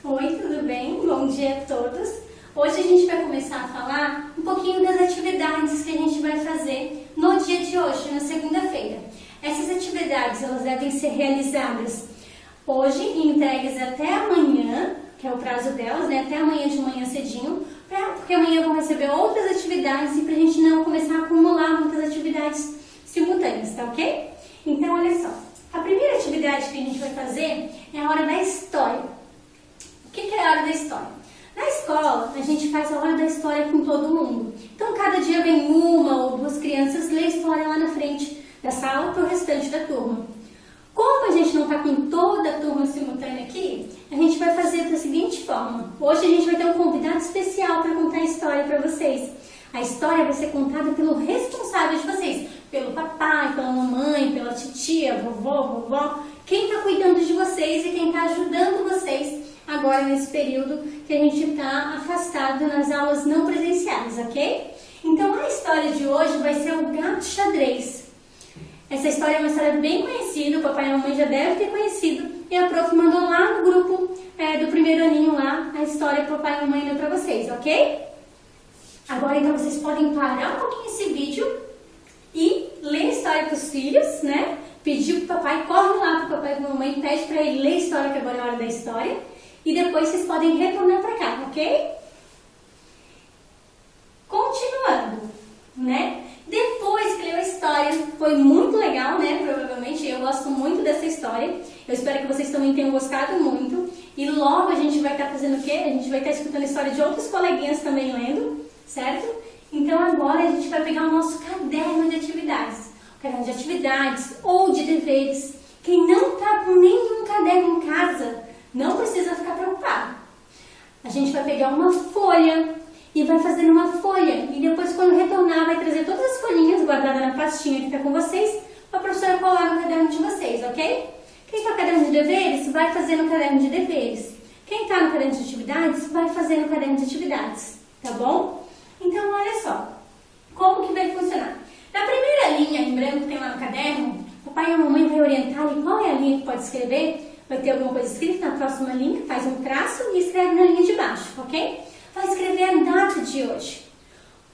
Oi, tudo bem? Bom dia a todos! Hoje a gente vai começar a falar um pouquinho das atividades que a gente vai fazer no dia de hoje, na segunda-feira. Essas atividades elas devem ser realizadas hoje e entregues até amanhã, que é o prazo delas, né? Até amanhã de manhã cedinho, porque amanhã vão receber outras atividades e pra gente não começar a acumular muitas atividades simultâneas, tá ok? Então, olha só, a primeira atividade que a gente vai fazer é a hora da história. O que é a hora da história? Na escola, a gente faz a hora da história com todo mundo. Então, cada dia vem uma ou duas crianças ler a história lá na frente da sala para o restante da turma. Como a gente não está com toda a turma simultânea aqui, a gente vai fazer da seguinte forma. Hoje a gente vai ter um convidado especial para contar a história para vocês. A história vai ser contada pelo responsável de vocês, pelo papai, pela mamãe, pela titia, vovó, quem está cuidando de vocês e quem está ajudando vocês agora nesse período que a gente está afastado nas aulas não presenciais, ok? Então a história de hoje vai ser o gato xadrez. Essa história é uma história bem conhecida, o papai e a mamãe já devem ter conhecido e a prof mandou lá no grupo do primeiro aninho lá a história que o papai e a mamãe deu para vocês, ok? Agora então vocês podem parar um pouquinho esse vídeo e ler a história para os filhos, né? Pedir para o papai, corre lá para o papai e para a mamãe, pede para ele ler a história, que agora é a hora da história. E depois vocês podem retornar para cá, ok? Continuando, né? Depois que leu a história, foi muito legal, né? Provavelmente, eu gosto muito dessa história. Eu espero que vocês também tenham gostado muito. E logo a gente vai estar fazendo o quê? A gente vai estar escutando a história de outros coleguinhas também lendo, certo? Então agora a gente vai pegar o nosso caderno de atividades. O caderno de atividades ou de deveres. Quem não está com nenhum caderno em casa, não precisa ficar preocupado. A gente vai pegar uma folha e vai fazer uma folha. E depois, quando retornar, vai trazer todas as folhinhas guardadas na pastinha que está com vocês para a professora colar no caderno de vocês, ok? Quem está no caderno de deveres, vai fazer no caderno de deveres. Quem está no caderno de atividades, vai fazer no caderno de atividades, tá bom? Então, olha só, como que vai funcionar? Na primeira linha em branco que tem lá no caderno, o pai e a mamãe vai orientar ali qual é a linha que pode escrever. Vai ter alguma coisa escrita na próxima linha, faz um traço e escreve na linha de baixo, ok? Vai escrever a data de hoje.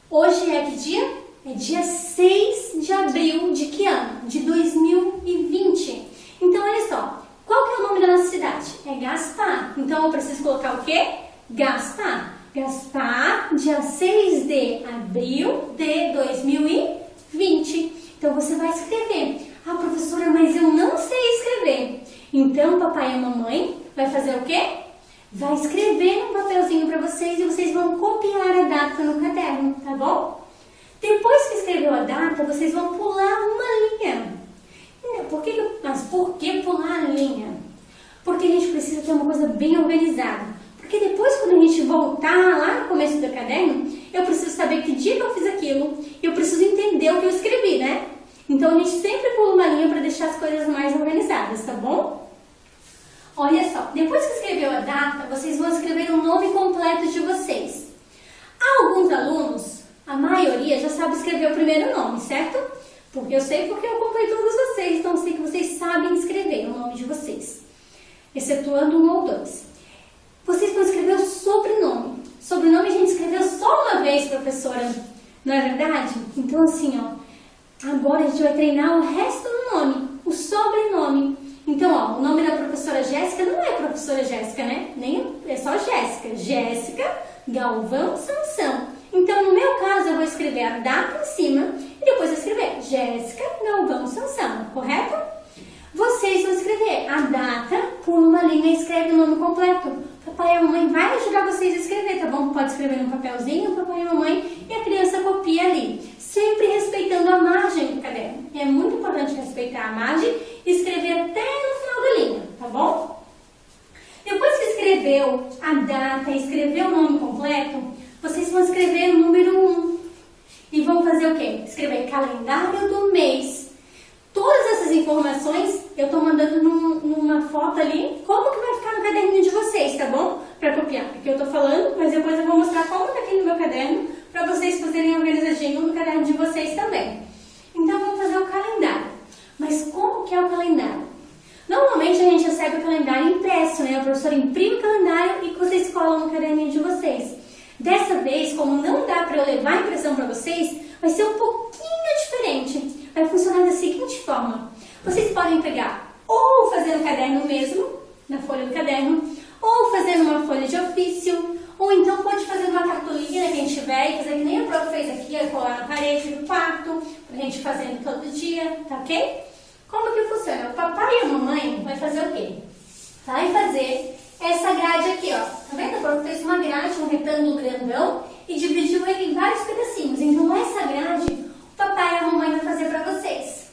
Hoje é que dia? É dia 6 de abril de que ano? De 2020. Então, olha só, qual que é o nome da nossa cidade? É Gaspar. Então, eu preciso colocar o quê? Gaspar. Gaspar, dia 6 de abril de 2020. Então, você vai escrever. Ah, professora, mas eu não sei escrever. Então, papai e a mamãe vai fazer o quê? Vai escrever um papelzinho para vocês e vocês vão copiar a data no caderno, tá bom? Depois que escreveu a data, vocês vão pular uma linha. Mas por que pular a linha? Porque a gente precisa ter uma coisa bem organizada. Porque depois, quando a gente voltar lá no começo do caderno, eu preciso saber que dia que eu fiz aquilo e eu preciso entender o que eu escrevi, né? Então, a gente sempre pula uma linha para deixar as coisas mais organizadas, tá bom? Olha só, depois que escreveu a data, vocês vão escrever o nome completo de vocês. Alguns alunos, a maioria, já sabe escrever o primeiro nome, certo? Porque eu sei porque eu acompanho todos vocês, então eu sei que vocês sabem escrever o nome de vocês. Excetuando um ou dois. Vocês vão escrever o sobrenome. Sobrenome a gente escreveu só uma vez, professora, não é verdade? Então assim, ó, agora a gente vai treinar o resto do nome, o sobrenome. Então, ó, o nome da professora Jéssica não é professora Jéssica, né? É só Jéssica. Jéssica Galvão Sansão. Então, no meu caso, eu vou escrever a data em cima e depois eu escrever Jéssica Galvão Sansão, correto? Vocês vão escrever a data, pula uma linha e escreve o nome completo. Papai e a mamãe vai ajudar vocês a escrever, tá bom? Pode escrever no papelzinho, papai e a mamãe, e a criança copia ali. Sempre respeitando a margem do caderno. É muito importante respeitar a margem e escrever até no final da linha, tá bom? Depois que escreveu a data e escreveu o nome completo, vocês vão escrever o número 1. E vão fazer o quê? Escrever calendário do mês. Todas essas informações eu tô mandando numa foto ali, como que vai ficar no caderninho de vocês, tá bom? Pra copiar, porque eu tô falando, mas depois eu vou mostrar como tá aqui no meu caderno, pra vocês fazerem organizadinho no caderno de vocês também. Então vamos fazer o calendário. Mas como que é o calendário? Normalmente a gente recebe o calendário impresso, né? O professor imprime o calendário Dessa vez, como não dá para eu levar a impressão para vocês, vai ser um pouquinho diferente. Vai funcionar da seguinte forma. Vocês podem pegar ou fazer no caderno mesmo, na folha do caderno, ou fazer numa folha de ofício, ou então pode fazer numa cartolina, quem tiver, e fazer que nem a prof fez aqui, colar na parede do quarto, pra gente fazendo todo dia, tá ok? Como que funciona? O papai e a mamãe vai fazer o quê? Vai fazer essa grade aqui, ó. Tá vendo? A prof fez uma grade, um retângulo grandão, e dividiu ele em vários pedacinhos. Então essa grade, o papai e a mamãe vai fazer pra vocês.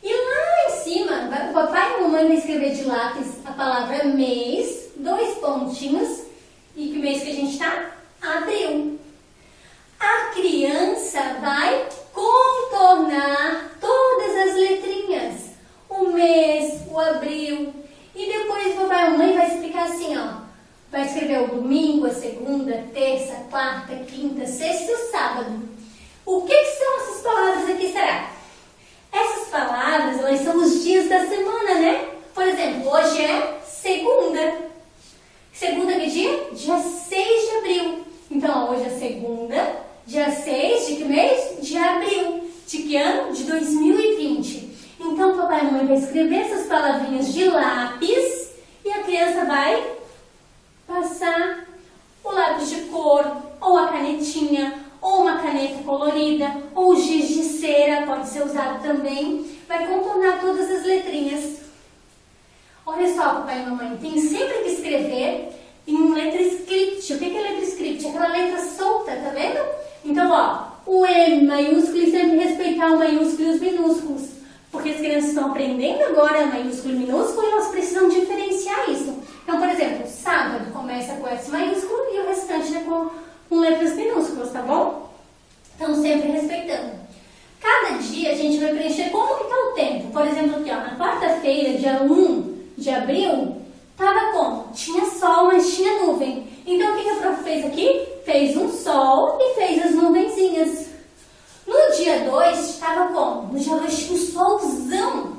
E lá em cima, o papai e a mamãe vai escrever de lápis a palavra mês, 2 pontinhos, e que mês que a gente tá? Abril. A criança vai contornar todas as letrinhas. O mês, o abril. E depois o papai e a mamãe vai explicar assim, ó. Vai escrever o domingo, a segunda, a terça, a quarta, a quinta, a sexta e o sábado. O que são essas palavras aqui, será? Essas palavras, elas são os dias da semana, né? Por exemplo, hoje é segunda. Segunda que dia? Dia 6 de abril. Então, hoje é segunda, dia 6 de que mês? De abril. De que ano? De 2020. Então, o papai e a mamãe vai escrever essas palavrinhas de lápis e a criança vai passar o lápis de cor, ou a canetinha, ou uma caneta colorida, ou o giz de cera, pode ser usado também. Vai contornar todas as letrinhas. Olha só, papai e mamãe, tem sempre que escrever em letra script. O que é letra script? Aquela letra solta, tá vendo? Então, ó, o M maiúsculo e sempre respeitar o maiúsculo e os minúsculos. Porque as crianças estão aprendendo agora maiúsculo e minúsculo e elas precisam diferenciar isso. Então, por exemplo, sábado começa com S maiúsculo e o restante é com letras minúsculas, tá bom? Então, sempre respeitando. Cada dia a gente vai preencher como que tá o tempo. Por exemplo, aqui, ó, na quarta-feira, dia 1 de abril, tava como? Tinha sol, mas tinha nuvem. Então, o que a prof fez aqui? Fez um sol e fez as nuvenzinhas. No dia 2, estava como? No dia 2 tinha um solzão.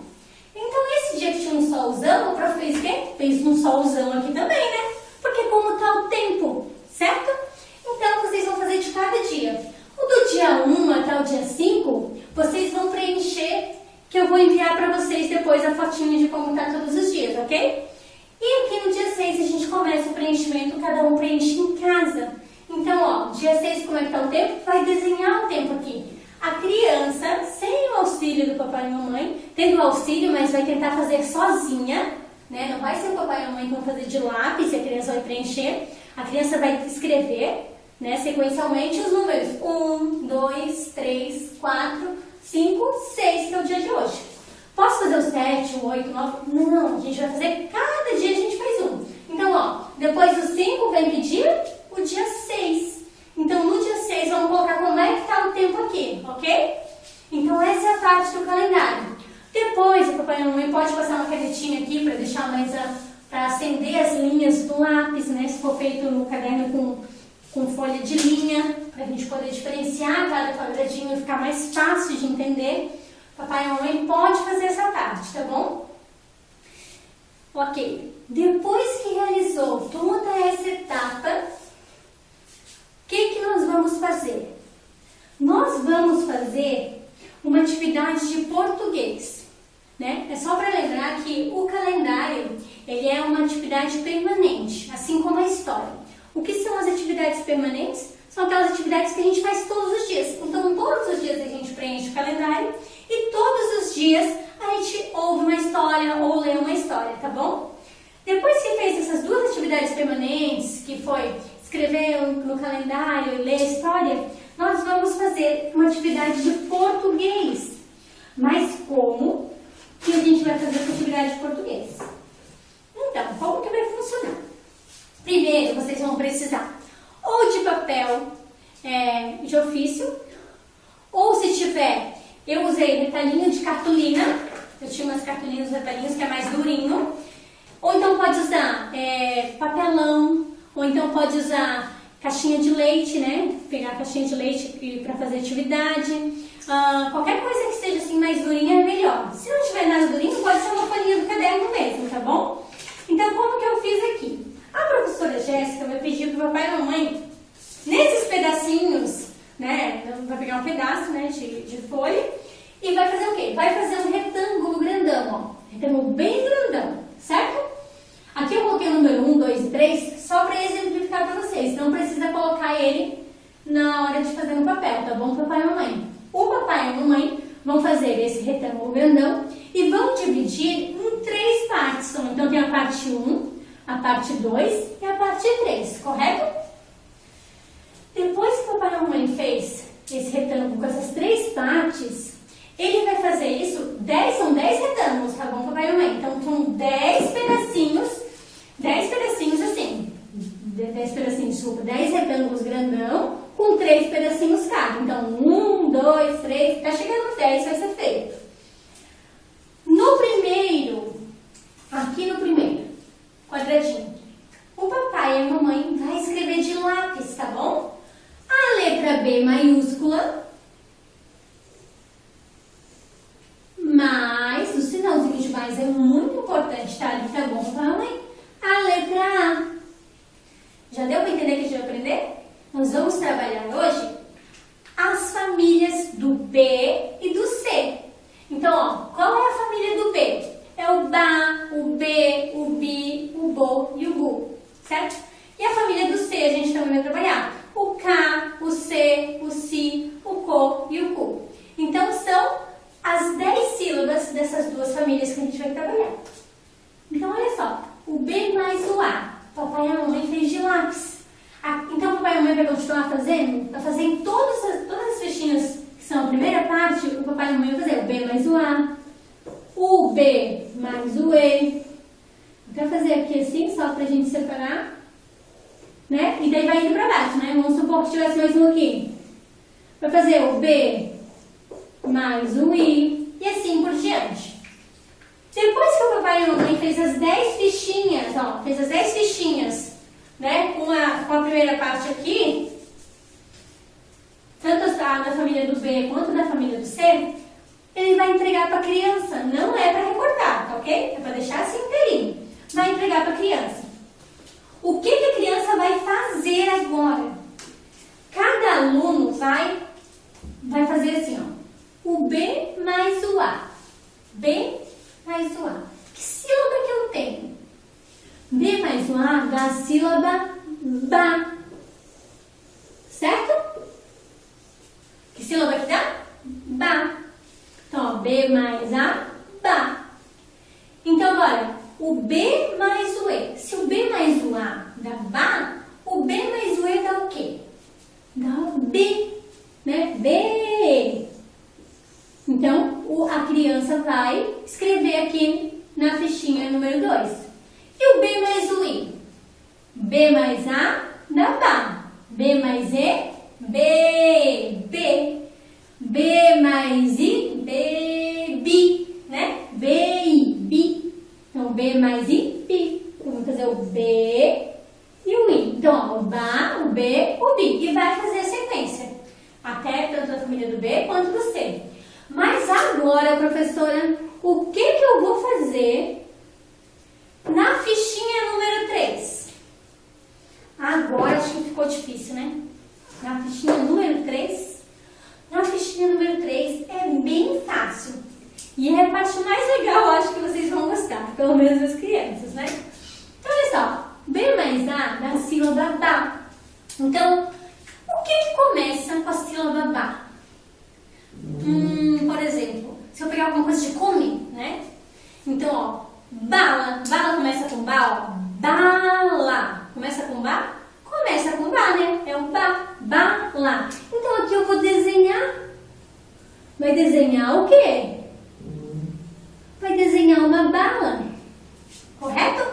Então, esse dia que tinha um solzão, a prof fez o quê? Fez um solzão aqui também, né? Porque como tá o tempo, certo? Então, vocês vão fazer de cada dia. O do dia 1 até o dia 5, vocês vão preencher, que eu vou enviar para vocês depois a fotinha de como tá todos os dias, ok? E aqui no dia 6 a gente começa o preenchimento, cada um preenche em casa. Então, ó, dia 6, como é que tá o tempo? Vai desenhar o tempo aqui. A criança, sem o auxílio do papai e mamãe, tendo o auxílio, mas vai tentar fazer sozinha, né? Não vai ser o papai e a mamãe que vão fazer de lápis e a criança vai preencher. A criança vai escrever, né, sequencialmente os números 1, 2, 3, 4, 5, 6, que é o dia de hoje. Posso fazer o 7, o 8, o 9? Não, a gente vai fazer, cada dia a gente faz um. Então, ó, depois do 5 vem que dia? O dia 6. Então, no dia 6, vamos colocar como é que está o tempo aqui, ok? Então, essa é a parte do calendário. Depois, o papai e a mamãe pode passar uma canetinha aqui para deixar mais para acender as linhas do lápis, né? Se for feito no caderno com folha de linha, para a gente poder diferenciar cada quadradinho e ficar mais fácil de entender. Papai e mamãe pode fazer essa parte, tá bom? Ok. Depois que realizou toda essa etapa, o que nós vamos fazer? Nós vamos fazer uma atividade de português, né? É só para lembrar que o calendário, ele é uma atividade permanente, assim como a história. O que são as atividades permanentes? São aquelas atividades que a gente faz todos os dias. Então, todos os dias a gente preenche o calendário e todos os dias a gente ouve uma história ou lê uma história, tá bom? Depois que fez essas duas atividades permanentes, que foi escrever no calendário e ler a história, nós vamos fazer uma atividade de português. Mas como que a gente vai fazer essa atividade de português? Então, como que vai funcionar? Primeiro, vocês vão precisar ou de papel de ofício, ou se tiver, eu usei retalhinho de cartolina, eu tinha umas cartolinas, retalhinhos que é mais durinho, ou então pode usar papelão, ou então pode usar caixinha de leite, né? Pegar a caixinha de leite para fazer atividade. Qualquer coisa que seja assim mais durinha é melhor. Se não tiver nada durinho, pode ser uma folhinha do caderno mesmo, tá bom? Então, como que eu fiz aqui? A professora Jéssica vai pedir para o papai e a mamãe, nesse vai pegar um pedaço, né, de folha e vai fazer o quê? Vai fazer um retângulo grandão, ó. Retângulo bem grandão, certo? Aqui eu coloquei o número 1, 2 e 3 só para exemplificar para vocês. Não precisa colocar ele na hora de fazer no papel, tá bom, papai e mamãe? O papai e a mamãe vão fazer esse retângulo grandão e vão dividir em 3 partes. Então tem a parte 1, a parte 2 e a parte 3, correto? Depois que o papai e a mamãe fez esse retângulo com essas 3 partes, ele vai fazer isso, são 10 retângulos, tá bom, papai e mamãe? Então são 10 pedacinhos assim, 10 retângulos grandão com 3 pedacinhos cada. Então 1, 2, 3, tá chegando nos 10, vai ser feito. No primeiro, aqui no primeiro quadradinho, o papai e a mamãe vai escrever de lápis, tá bom? A letra B maiúscula, mais, o sinalzinho de mais é muito importante, tá ali, tá bom, papai e mamãe? A letra A. Já deu para entender que a gente vai aprender? Nós vamos trabalhar hoje as famílias do B e do C. Então, ó, qual é a família do B? É o Ba, o B, o Bi, o Bo e o Bu, certo? E a família do C a gente também vai trabalhar o K, o C, o Si, o Co e o Cu. Então, são as 10 sílabas dessas duas famílias que a gente vai trabalhar. Então, olha só, o B mais o A, papai e a mamãe fez de lápis. Então, papai e a mamãe vai continuar fazendo? Vai fazer em todas as fichinhas que são a primeira parte, o papai e a mamãe vai fazer o B mais o A, o B mais o E. Vou fazer aqui assim, só pra gente separar, né? E daí vai indo pra baixo, né? Vamos supor que tivesse mais um aqui. Vai fazer o B mais o I e assim por diante. Depois que o papai e a mamãe fez as 10 fichinhas, ó, fez as 10 fichinhas, né, com a primeira parte aqui, tanto da família do B quanto da família do C, ele vai entregar para a criança. Não é para recortar, tá ok? É para deixar assim inteirinho. Vai entregar para a criança. O que a criança vai fazer agora? Cada aluno vai fazer assim, ó, o B mais o A. B mais o A. Que sílaba que eu tenho? B mais o A dá a sílaba Ba. Certo? Que sílaba que dá? Ba. Então, ó, B mais A, Ba. Então, agora, o B mais o E. Se o B mais o A dá Ba, o B mais o E dá o quê? Dá o B, né? B. Então, a criança vai escrever aqui na fichinha número 2. E o B mais o I? B mais A dá Ba. B mais E, B. B. B mais I, B, Bi, né? B, I, Bi. Então, B mais I, Bi. Então, vamos fazer o B e o I. Então, ó, o Ba, o B, o Bi. E vai fazer a sequência. Até tanto da família do B quanto do C. Mas agora, professora, o que eu vou fazer na fichinha número 3? Agora acho que ficou difícil, né? Na fichinha número 3? Na fichinha número 3 é bem fácil. E é a parte mais legal, acho que vocês vão gostar, pelo menos as crianças, né? Então, olha só, B mais A dá a sílaba Ba. Então, o que começa com a sílaba Ba? Por exemplo, se eu pegar alguma coisa de comer, né? Então, ó, bala. Bala começa com Ba, ó. Bala. Começa com Ba? Começa com Ba, né? É o Ba. Bala. Então, aqui eu vou desenhar. Vai desenhar o quê? Vai desenhar uma bala. Correto?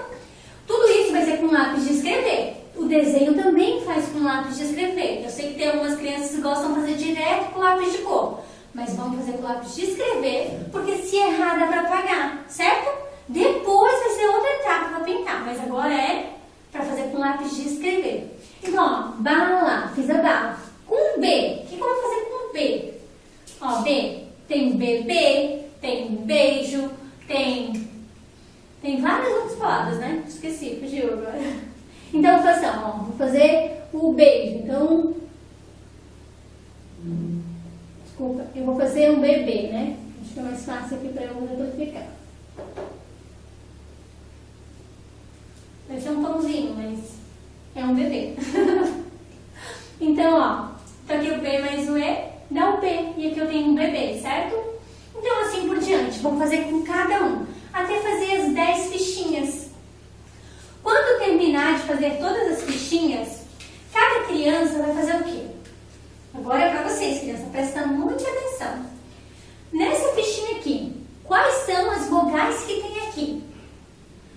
Tudo isso vai ser com lápis de escrever. O desenho também faz com lápis de escrever. Eu sei que tem algumas crianças que gostam de fazer direto com lápis de cor. Mas vamos fazer com lápis de escrever, porque se errar dá para apagar, certo? Depois vai ser outra etapa para pintar, mas agora é para fazer com lápis de escrever. Então, ó, bala, fiz a bala. Com B, o que eu vou fazer com B? Ó, B, tem bebê, tem beijo, tem várias outras palavras, né? Esqueci, fugiu agora. Então, eu vou fazer, ó, vou fazer o beijo. Então, Desculpa, eu vou fazer um bebê, né? Acho que é mais fácil aqui para eu exemplificar. Vai ser um pãozinho, mas é um bebê. Então, ó, então aqui o B mais o E dá o B, e aqui eu tenho um bebê, certo? Então, assim por diante, vamos fazer com cada um, até fazer as 10 fichinhas. Quando terminar de fazer todas as fichinhas, cada criança vai fazer o quê? Agora é para vocês, criança, presta muita atenção. Nessa fichinha aqui, quais são as vogais que tem aqui?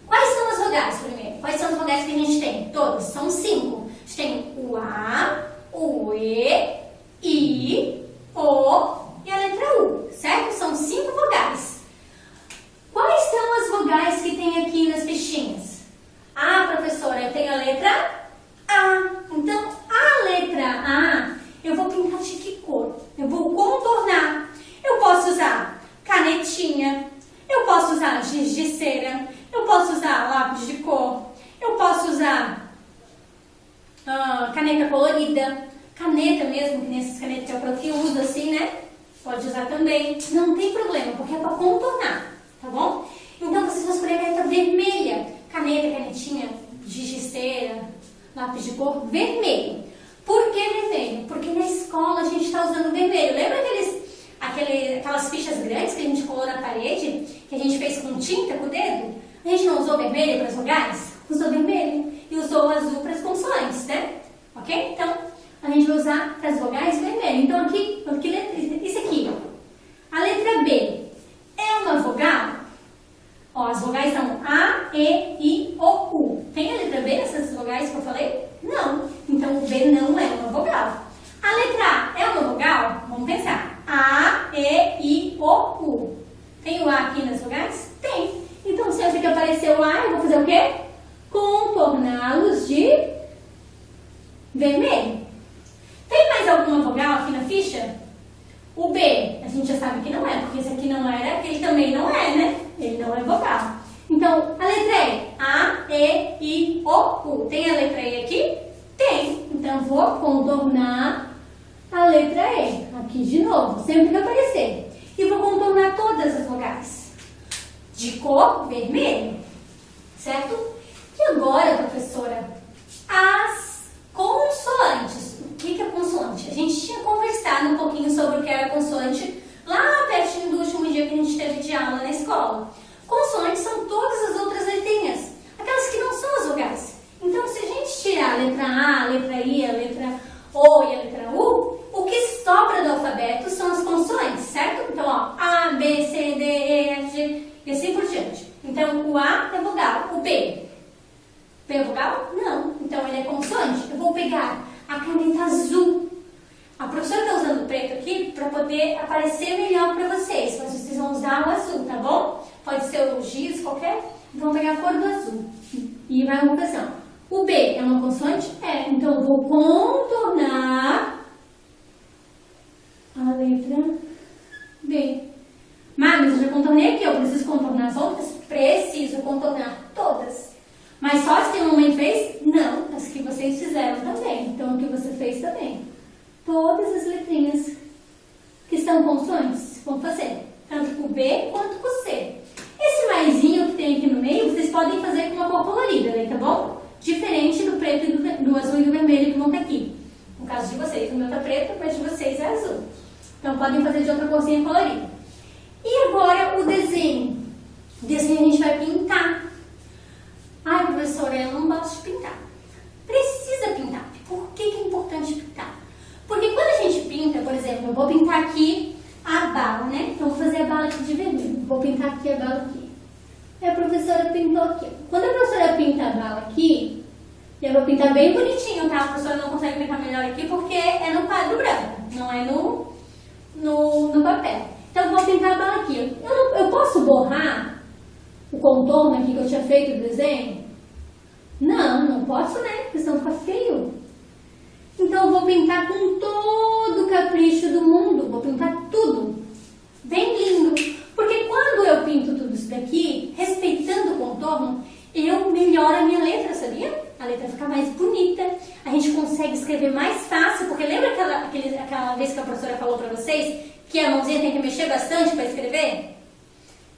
Quais são as vogais primeiro? Quais são as vogais que a gente tem? Todas, são 5. A gente tem o A, o E, I, O e a letra U, certo? São 5 vogais. Quais são as vogais que tem aqui nas fichinhas? Ah, professora, eu tenho a letra A. Então, a letra A, eu vou pintar de que cor? Eu vou contornar. Eu posso usar canetinha, eu posso usar giz de cera, eu posso usar lápis de cor, eu posso usar caneta colorida, caneta mesmo, que nessas canetas que a prof usa assim, né? Pode usar também, não tem problema, porque é para contornar, tá bom? Então vocês vão escolher a caneta vermelha, caneta, canetinha, giz de cera, lápis de cor vermelho. Por que vermelho? Porque na escola a gente está usando vermelho. Lembra aquelas fichas grandes que a gente colou na parede, que a gente fez com tinta, com o dedo? A gente não usou vermelho para as vogais? Usou vermelho e usou azul para as consoantes, né? Ok? Então, a gente vai usar para as vogais vermelho. Então, aqui isso aqui, a letra B é uma vogal? Ó, as vogais são A, E, I, O, U. Tem a letra B nessas vogais que eu falei? Não. Então, o B não é uma vogal. A letra A é uma vogal? Vamos pensar. A, E, I, O, U. Tem o A aqui nas vogais? Tem. Então, sempre que aparecer o A, eu vou fazer o quê? Contorná-los de vermelho. Tem mais alguma vogal aqui na ficha? O B, a gente já sabe que não é, porque esse aqui não era, ele também não é, né? Ele não é vogal. Então, a letra E. A, E, I, O, U. Tem a letra E aqui? Tem. Então, vou contornar a letra E. Aqui de novo, sempre que aparecer. E vou contornar todas as vogais. De cor vermelho. Certo? E agora, professora, as consoantes. O que é consoante? A gente tinha conversado um pouquinho sobre o que era consoante lá pertinho do último dia que a gente teve de aula na escola. Consoantes são todas as outras letrinhas, aquelas que não são as vogais. Então, se a gente tirar a letra A, a letra I, a letra O e a letra U, o que sobra do alfabeto são as consoantes, certo? Então, ó, A, B, C, D, E, F, G e assim por diante. Então, o A é vogal, o B. B é vogal? Não. Então, ele é consoante. Eu vou pegar a caneta azul. A professora está usando o preto aqui para poder aparecer melhor para vocês, mas vocês vão usar o azul, tá bom? Pode ser o giz, qualquer. Vão pegar a cor do azul. E vai uma questão. O B é uma consoante? É. Então, eu vou contornar a letra B. Mas eu já contornei aqui, eu preciso contornar as outras? Preciso contornar todas. Mas só as que a mamãe fez? Não, as que vocês fizeram também. Então, o que você fez também. Todas as letrinhas que são consoantes vão fazer. Tanto com o B quanto com o C. Esse maisinho que tem aqui no meio, vocês podem fazer com uma cor colorida, né, tá bom? Diferente do preto, e do azul e do vermelho que vão estar aqui. No caso de vocês, o meu tá preto, mas de vocês é azul. Então, podem fazer de outra corzinha colorida. E agora, o desenho. O desenho a gente vai pintar. Ai, professora, eu não gosto de pintar. Precisa pintar. Por que é importante pintar? Porque quando a gente pinta, por exemplo, eu vou pintar aqui a bala, né? Então, vou fazer a bala aqui de vermelho. Vou pintar aqui a bala aqui. E a professora pintou aqui. Quando a professora pinta a bala aqui, eu vou pintar bem bonitinho, tá? A professora não consegue pintar melhor aqui porque é no quadro branco, não é no papel. Então, eu vou pintar a bala aqui. Eu posso borrar o contorno aqui que eu tinha feito do desenho? Não posso, né? Porque senão fica feio. Então, eu vou pintar com todo o capricho do mundo. Vou pintar tudo. Bem lindo. Porque quando eu pinto tudo isso daqui, respeitando o contorno, eu melhoro a minha letra, sabia? A letra fica mais bonita. A gente consegue escrever mais fácil, porque Porque lembra aquela vez que a professora falou pra vocês que a mãozinha tem que mexer bastante para escrever?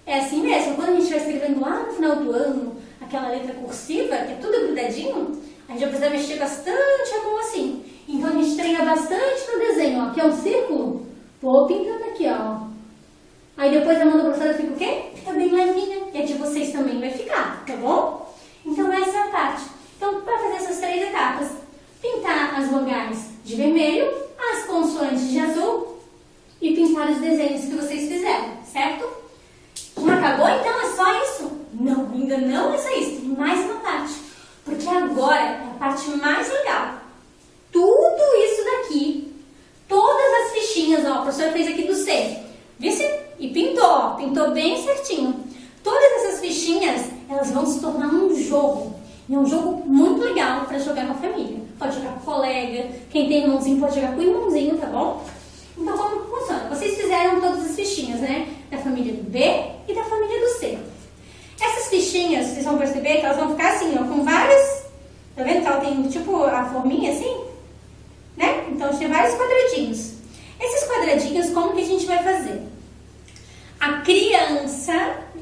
É assim mesmo, quando a gente vai escrevendo lá no final do ano, aquela letra cursiva, que é tudo grudadinho, a gente vai precisar mexer bastante a mão assim. Então a gente treina bastante no desenho, ó. Aqui é um círculo, vou pintando aqui, ó. Aí depois a mão da professora fica o quê? Fica bem levinha, e a de vocês também vai ficar, tá bom? Então essa é a parte. Então, para fazer essas 3 etapas, pintar as vogais de vermelho, as consoantes de azul e pintar os desenhos que vocês fizeram, certo? Já acabou então? É só isso? Não, ainda não é só isso. Tem mais uma parte. Porque agora é a parte mais legal. Tudo isso daqui, todas as fichinhas, ó, a professora fez aqui do C. Vice? E pintou, ó, pintou bem certinho. Todas essas fichinhas, elas vão se tornar um jogo. E é um jogo muito legal para jogar com a família. Pode jogar com o colega, quem tem irmãozinho pode jogar com o irmãozinho, tá bom? Então, como que funciona? Vocês fizeram todas as fichinhas, né? Da família do B e da família do C. Essas fichinhas, vocês vão perceber que elas vão ficar assim, ó, com várias... Tá vendo que ela tem, tipo, a forminha assim? Né? Então, tem vários quadradinhos. Esses quadradinhos, como que a gente vai fazer? A criança,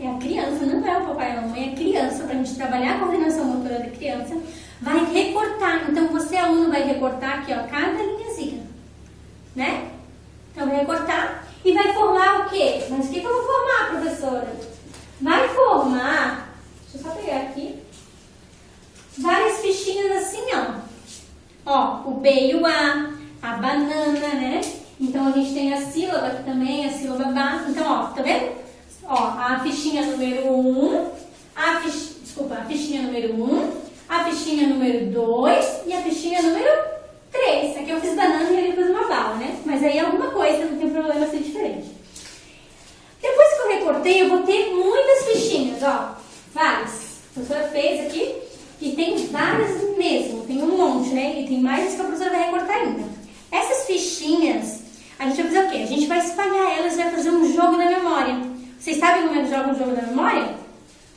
não é o papai e a mamãe, é a criança, pra gente trabalhar a coordenação motora da criança, vai recortar. Então, você, aluno, vai recortar aqui, ó, cada linhazinha, né? Então, vai recortar e vai formar o quê? Mas o que eu vou formar, professora? Vai formar, deixa eu só pegar aqui, várias fichinhas assim, ó. Ó, o B e o a banana, né? Então, a gente tem a sílaba aqui também, a sílaba Ba. Então, ó, tá vendo? Ó, a fichinha número 1, a fichinha número 1, a fichinha número 2 e a fichinha número 3. Aqui eu fiz banana e ali eu fiz uma bala, né? Mas aí é alguma coisa, não tem problema ser diferente. Depois que eu recortei, eu vou ter muitas fichinhas, ó. Várias. A professora fez aqui e tem várias mesmo. Tem um monte, né? E tem mais que a professora vai recortar ainda. Essas fichinhas, a gente vai fazer o quê? A gente vai espalhar elas e vai fazer um jogo da memória. Vocês sabem como é que joga um jogo da memória?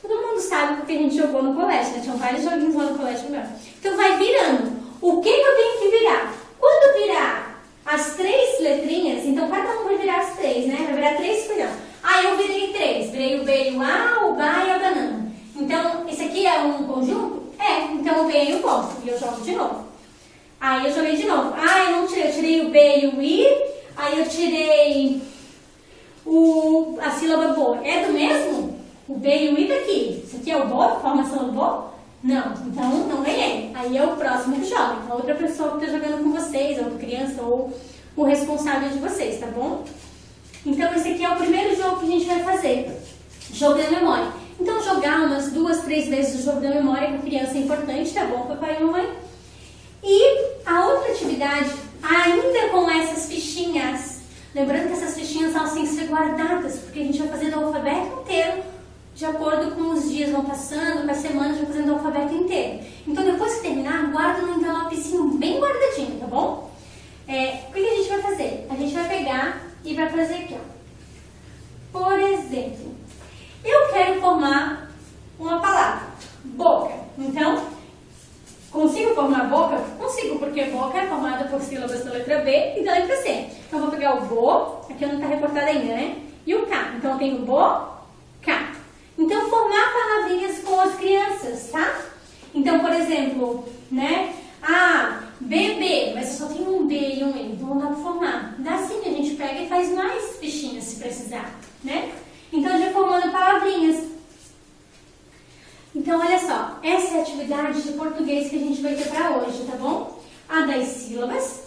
Todo mundo sabe porque a gente jogou no colégio, né? Tinham vários joguinhos lá no colégio mesmo. Então vai virando. O que eu tenho que virar? Quando virar as 3 letrinhas, então cada um vai virar as 3, né? Vai virar 3 escolhendo. Ah, eu virei 3. Virei o B e o A, o Ba e a banana. Então, esse aqui é um conjunto? É. Então eu ganhei o ponto. E eu jogo de novo. Aí eu joguei de novo. Ah, eu não tirei. Eu tirei o B e o I. Aí eu tirei a sílaba Bo. É do mesmo? O B e o I daqui. Isso aqui é o Bo? Forma a sílaba Bo? Não. Então não ganhei. Aí é o próximo que joga. Então, outra pessoa que está jogando com vocês, outra criança ou o responsável de vocês, tá bom? Então esse aqui é o primeiro jogo que a gente vai fazer. Jogo da memória. Então jogar umas 2, 3 vezes o jogo da memória com a criança é importante, tá bom, papai e mamãe? E a outra atividade, ainda com essas fichinhas, lembrando que essas fichinhas elas têm que ser guardadas, porque a gente vai fazendo o alfabeto inteiro, de acordo com os dias vão passando, com as semanas vai fazendo o alfabeto inteiro. Então depois que terminar, guarda no envelopezinho bem guardadinho, tá bom? O que a gente vai fazer? A gente vai pegar e vai fazer aqui, ó. Por exemplo, eu quero formar uma palavra, boca. Então, consigo formar boca? Consigo, porque boca é formada por sílabas da letra B e da letra C. Então, eu vou pegar o bo, aqui não está reportado ainda, né? E o K. Então, eu tenho bo, K. Então, formar palavrinhas com as crianças, tá? Então, por exemplo, né? Bebê, mas eu só tenho um B e um E, então não dá para formar. Dá sim, a gente pega e faz mais fichinhas se precisar, né? Então, já formando palavrinhas. Então, olha só, essa é a atividade de português que a gente vai ter para hoje, tá bom? A das sílabas,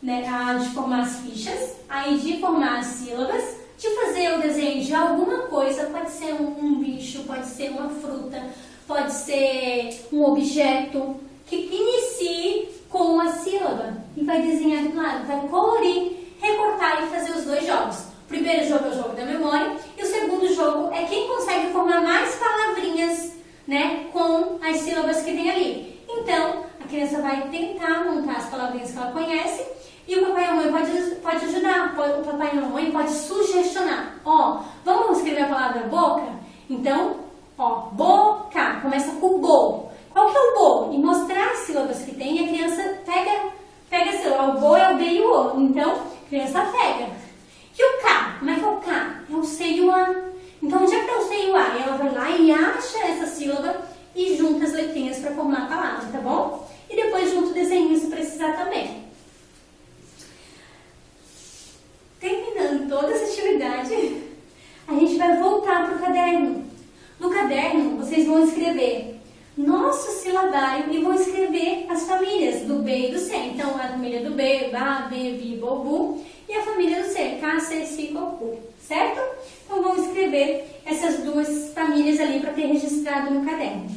né? A de formar as fichas, aí de formar as sílabas, de fazer o desenho de alguma coisa, pode ser um bicho, pode ser uma fruta, pode ser um objeto, que inicie com a sílaba e vai desenhar do lado, vai colorir, recortar e fazer os 2 jogos. O primeiro jogo é o jogo da memória e o segundo jogo é quem consegue formar mais palavrinhas, né, com as sílabas que tem ali. Então, a criança vai tentar montar as palavrinhas que ela conhece e o papai e a mãe pode ajudar, o papai e a mãe pode sugestionar. Ó, vamos escrever a palavra boca? Então, ó, boca, começa com bo. Qual que é o bo? E mostrar as sílabas que tem e a criança pega a sílaba. O bo é o B O. Então, criança pega. E o K? Como é que é o K? É o C e o A. Então, onde é que está o C e o A? Ela vai lá e acha essa sílaba e junta as letrinhas para formar a palavra, tá bom? E depois junta o desenho se precisar também. Terminando toda essa atividade, a gente vai voltar para o caderno. No caderno, vocês vão escrever nosso siladário e vão escrever as famílias do B e do C. Então, a família do B, Ba, Be, Bi, Bo, Bu, e a família do C, Ka, Se, Si, Ko, Ku, certo? Então, vão escrever essas duas famílias ali para ter registrado no caderno,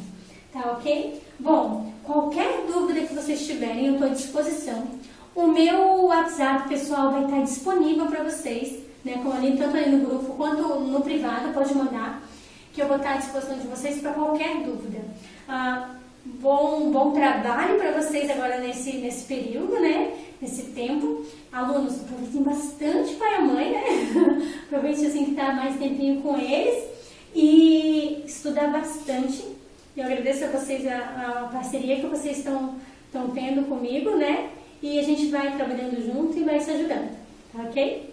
tá ok? Bom, qualquer dúvida que vocês tiverem, eu estou à disposição. O meu WhatsApp pessoal vai estar disponível para vocês, né? Tanto ali no grupo quanto no privado, pode mandar, que eu vou estar à disposição de vocês para qualquer dúvida. Bom trabalho para vocês agora nesse período, né? Nesse tempo. Alunos, aproveitem bastante pai e mãe, né? Aproveite assim que tá mais tempinho com eles e estudar bastante. Eu agradeço a vocês a parceria que vocês estão tendo comigo, né? E a gente vai trabalhando junto e vai se ajudando, tá ok?